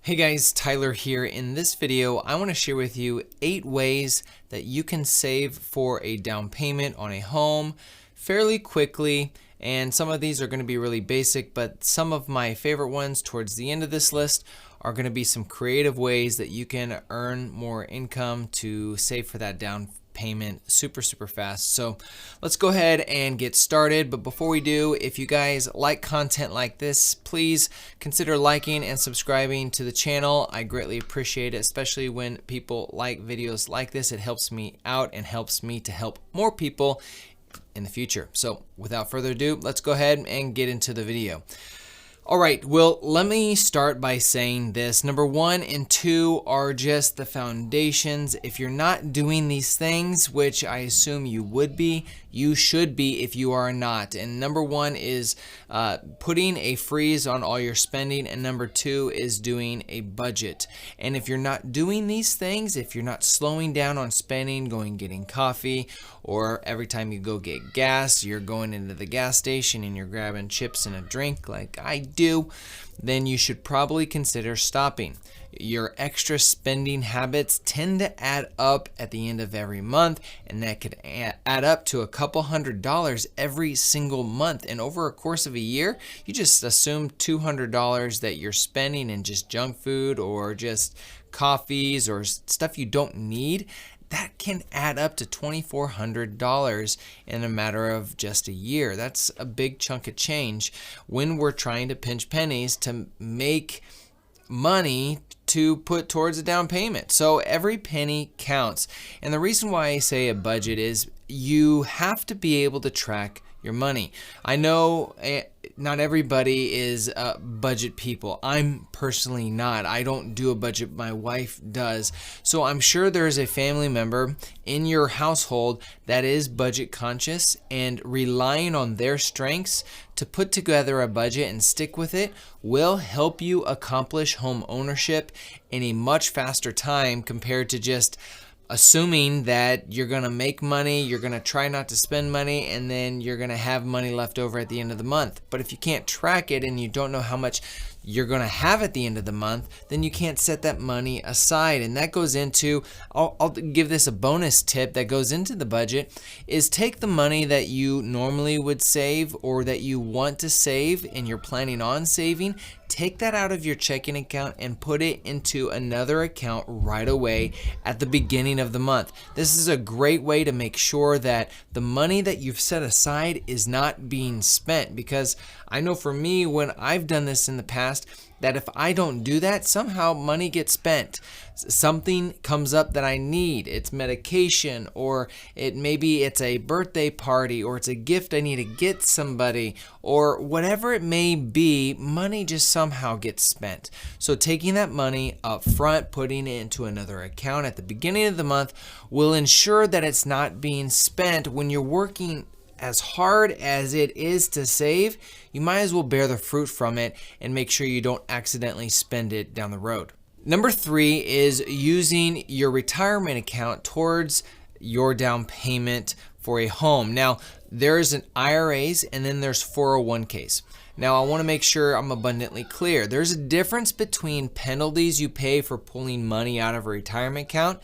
Hey guys, Tyler here. In this video, I want to share with you 8 ways that you can save for a down payment on a home fairly quickly. And some of these are going to be really basic, but some of my favorite ones towards the end of this list are going to be some creative ways that you can earn more income to save for that down payment super fast. So let's go ahead and get started. But before we do, if you guys like content like this, please consider liking and subscribing to the channel. I greatly appreciate it, especially when people like videos like this. It helps me out and helps me to help more people in the future. So without further ado, let's go ahead and get into the video. All right, well, let me start by saying this. Number 1 and 2 are just the foundations. If you're not doing these things, which I assume you would be, you should be if you are not. And number 1 is putting a freeze on all your spending, and number 2 is doing a budget. And if you're not doing these things, if you're not slowing down on spending, going getting coffee, or every time you go get gas, you're going into the gas station and you're grabbing chips and a drink like I do, then you should probably consider stopping. Your extra spending habits tend to add up at the end of every month, and that could add up to a couple $100 every single month. And over a course of a year, you just assume $200 that you're spending in just junk food or just coffees or stuff you don't need. That can add up to $2,400 in a matter of just a year. That's a big chunk of change when we're trying to pinch pennies to make money to put towards a down payment. So every penny counts. And the reason why I say a budget is you have to be able to track your money. I know not everybody is budget people. I'm personally not. I don't do a budget. My wife does. So I'm sure there's a family member in your household that is budget conscious, and relying on their strengths to put together a budget and stick with it will help you accomplish home ownership in a much faster time compared to just assuming that you're going to make money, you're going to try not to spend money, and then you're going to have money left over at the end of the month. But if you can't track it and you don't know how much you're going to have at the end of the month, then you can't set that money aside. And that goes into, I'll give this a bonus tip that goes into the budget, is take the money that you normally would save or that you want to save and you're planning on saving, take that out of your checking account and put it into another account right away at the beginning of the month. This is a great way to make sure that the money that you've set aside is not being spent, because I know for me, when I've done this in the past, that if I don't do that, somehow money gets spent. Something comes up that I need. It's medication, or maybe it's a birthday party, or it's a gift I need to get somebody, or whatever it may be, money just somehow gets spent. So taking that money up front, putting it into another account at the beginning of the month will ensure that it's not being spent. When you're working as hard as it is to save, you might as well bear the fruit from it and make sure you don't accidentally spend it down the road. Number 3 is using your retirement account towards your down payment for a home. Now, there's an IRAs and then there's 401ks. Now, I want to make sure I'm abundantly clear. There's a difference between penalties you pay for pulling money out of a retirement account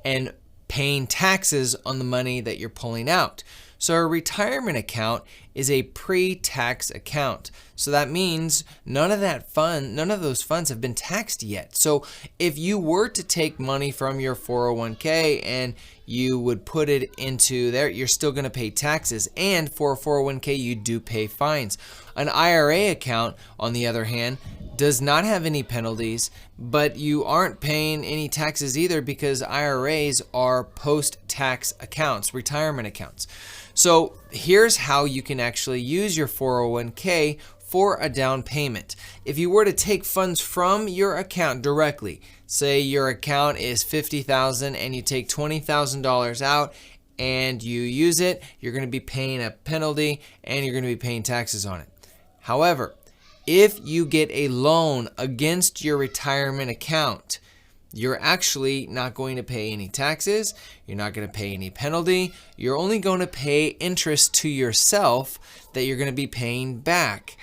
and paying taxes on the money that you're pulling out. So a retirement account is a pre-tax account. So that means none of those funds have been taxed yet. So if you were to take money from your 401k and you would put it into there, you're still going to pay taxes. And for a 401k, you do pay fines. An IRA account, on the other hand, does not have any penalties, but you aren't paying any taxes either, because IRAs are post-tax accounts, retirement accounts. So here's how you can actually use your 401k for a down payment. If you were to take funds from your account directly, say your account is $50,000 and you take $20,000 out and you use it, you're going to be paying a penalty and you're going to be paying taxes on it. However, if you get a loan against your retirement account, you're actually not going to pay any taxes. You're not going to pay any penalty. You're only going to pay interest to yourself that you're going to be paying back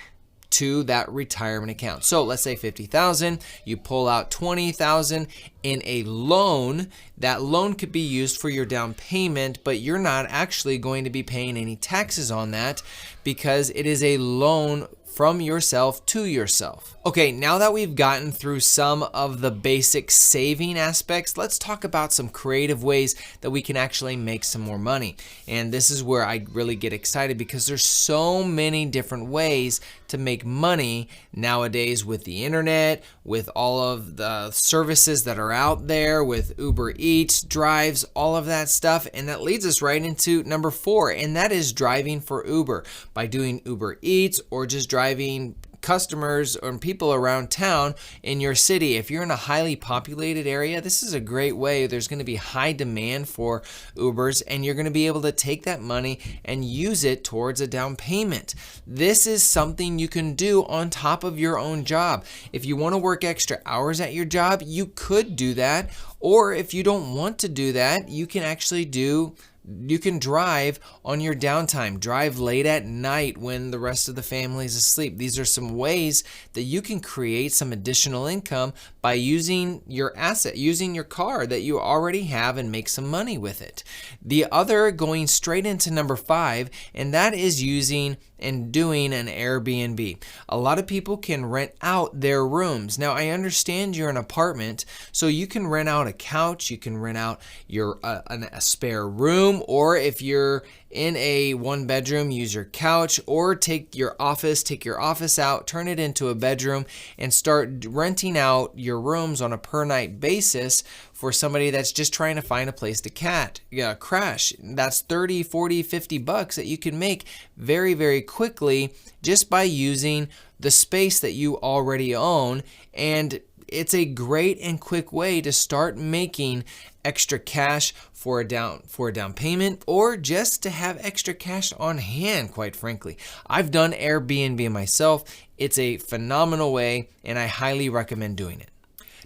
to that retirement account. So let's say $50,000, you pull out $20,000 in a loan. That loan could be used for your down payment, but you're not actually going to be paying any taxes on that because it is a loan from yourself to yourself. Okay, now that we've gotten through some of the basic saving aspects, let's talk about some creative ways that we can actually make some more money. And this is where I really get excited because there's so many different ways to make money nowadays with the internet, with all of the services that are out there, with Uber Eats, drives, all of that stuff. And that leads us right into number 4, and that is driving for Uber. By doing Uber Eats or just driving customers or people around town in your city. If you're in a highly populated area, this is a great way. There's going to be high demand for Ubers, and you're going to be able to take that money and use it towards a down payment. This is something you can do on top of your own job. If you want to work extra hours at your job, you could do that. Or if you don't want to do that, you can drive on your downtime, drive late at night when the rest of the family is asleep. These are some ways that you can create some additional income by using your asset, using your car that you already have, and make some money with it. The other, going straight into number 5, and that is using and doing an Airbnb. A lot of people can rent out their rooms. Now, I understand you're an apartment, so you can rent out a couch, you can rent out a spare room, or if you're in a 1-bedroom, use your couch, or take your office out, turn it into a bedroom, and start renting out your rooms on a per night basis for somebody that's just trying to find a place to crash. That's $30, $40, $50 that you can make very, very quickly just by using the space that you already own. And it's a great and quick way to start making extra cash for a down payment, or just to have extra cash on hand, quite frankly. I've done Airbnb myself. It's a phenomenal way, and I highly recommend doing it.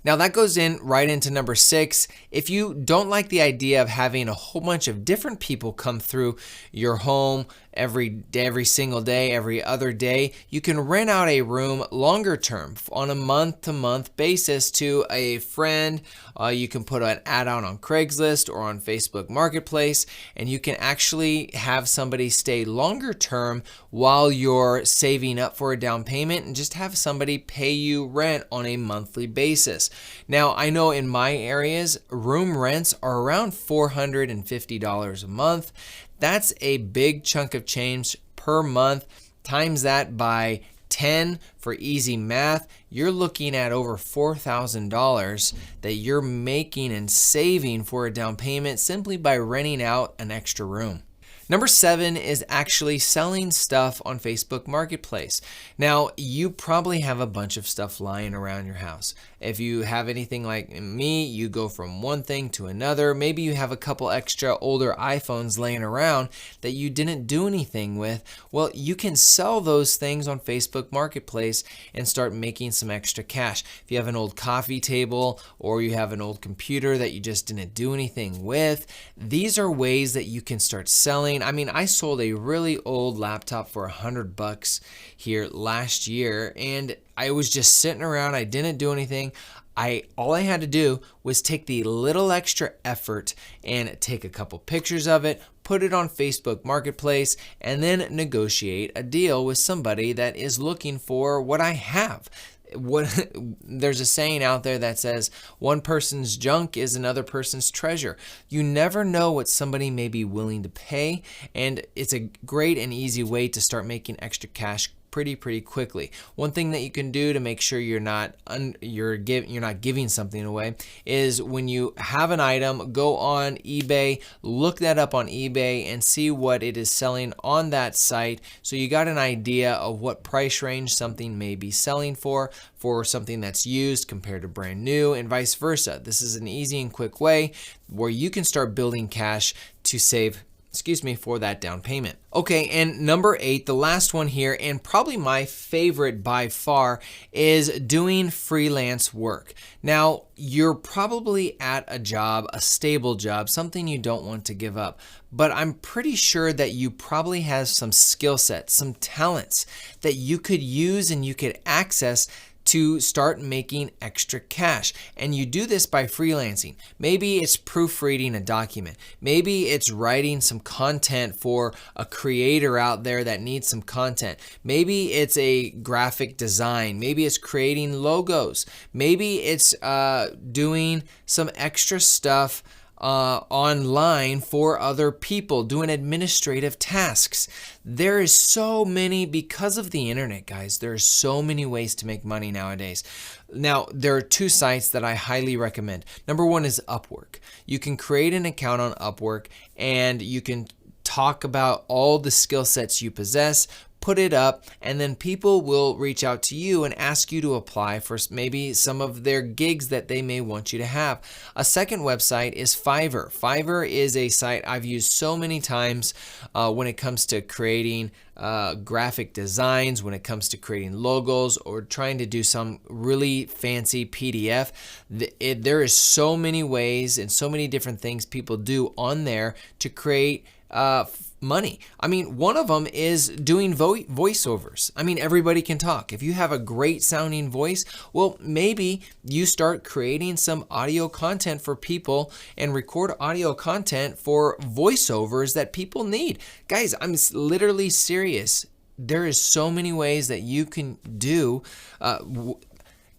Now that goes right into number 6. If you don't like the idea of having a whole bunch of different people come through your home every single day, every other day, you can rent out a room longer term on a month-to-month basis to a friend. You can put an ad out on Craigslist or on Facebook Marketplace, and you can actually have somebody stay longer term while you're saving up for a down payment, and just have somebody pay you rent on a monthly basis. Now, I know in my areas, room rents are around $450 a month. That's a big chunk of change per month. Times that by 10 for easy math, you're looking at over $4,000 that you're making and saving for a down payment simply by renting out an extra room. Number 7 is actually selling stuff on Facebook Marketplace. Now, you probably have a bunch of stuff lying around your house. If you have anything like me, you go from one thing to another. Maybe you have a couple extra older iPhones laying around that you didn't do anything with. Well, you can sell those things on Facebook Marketplace and start making some extra cash. If you have an old coffee table, or you have an old computer that you just didn't do anything with, these are ways that you can start selling. I mean, I sold a really old laptop for $100 here last year, and I was just sitting around. I didn't do anything. All I had to do was take the little extra effort and take a couple pictures of it, put it on Facebook Marketplace, and then negotiate a deal with somebody that is looking for what I have. There's a saying out there that says one person's junk is another person's treasure. You never know what somebody may be willing to pay, and it's a great and easy way to start making extra cash pretty quickly. One thing that you can do to make sure you're not giving something away is when you have an item, go on eBay, look that up on eBay, and see what it is selling on that site, so you got an idea of what price range something may be selling for something that's used compared to brand new, and vice versa. This is an easy and quick way where you can start building cash to save for that down payment. Okay, and number 8, the last one here, and probably my favorite by far, is doing freelance work. Now, you're probably at a job, a stable job, something you don't want to give up, but I'm pretty sure that you probably have some skill sets, some talents that you could use and you could access to start making extra cash. And you do this by freelancing. Maybe it's proofreading a document. Maybe it's writing some content for a creator out there that needs some content. Maybe it's a graphic design. Maybe it's creating logos. Maybe it's doing some extra stuff online for other people, doing administrative tasks. There is so many, because of the internet, guys, there are so many ways to make money nowadays. Now, there are 2 sites that I highly recommend. Number 1 is Upwork. You can create an account on Upwork and you can talk about all the skill sets you possess, put it up, and then people will reach out to you and ask you to apply for maybe some of their gigs that they may want you to have. A second website is Fiverr. Fiverr is a site I've used so many times when it comes to creating graphic designs, when it comes to creating logos, or trying to do some really fancy PDF. There is so many ways and so many different things people do on there to create money. I mean, one of them is doing voiceovers. I mean, everybody can talk. If you have a great sounding voice, well, maybe you start creating some audio content for people and record audio content for voiceovers that people need. Guys, I'm literally serious. There is so many ways that you can do.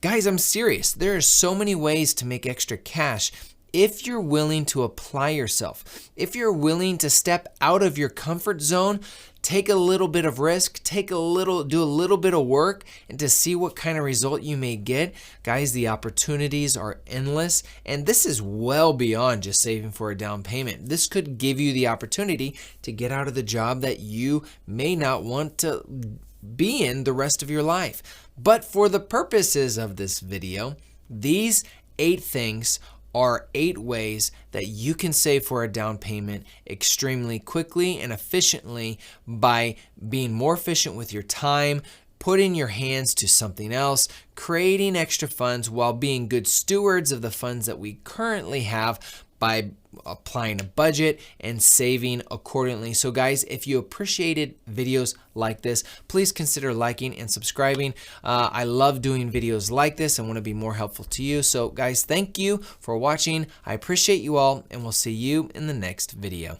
Guys, I'm serious. There are so many ways to make extra cash. If you're willing to apply yourself, if you're willing to step out of your comfort zone, take a little bit of risk, do a little bit of work, and to see what kind of result you may get, guys, the opportunities are endless. And this is well beyond just saving for a down payment. This could give you the opportunity to get out of the job that you may not want to be in the rest of your life. But for the purposes of this video, these 8 things are 8 ways that you can save for a down payment extremely quickly and efficiently by being more efficient with your time, putting your hands to something else, creating extra funds while being good stewards of the funds that we currently have by applying a budget and saving accordingly. So guys, if you appreciated videos like this, please consider liking and subscribing. I love doing videos like this. I want to be more helpful to you. So guys, thank you for watching. I appreciate you all, and we'll see you in the next video.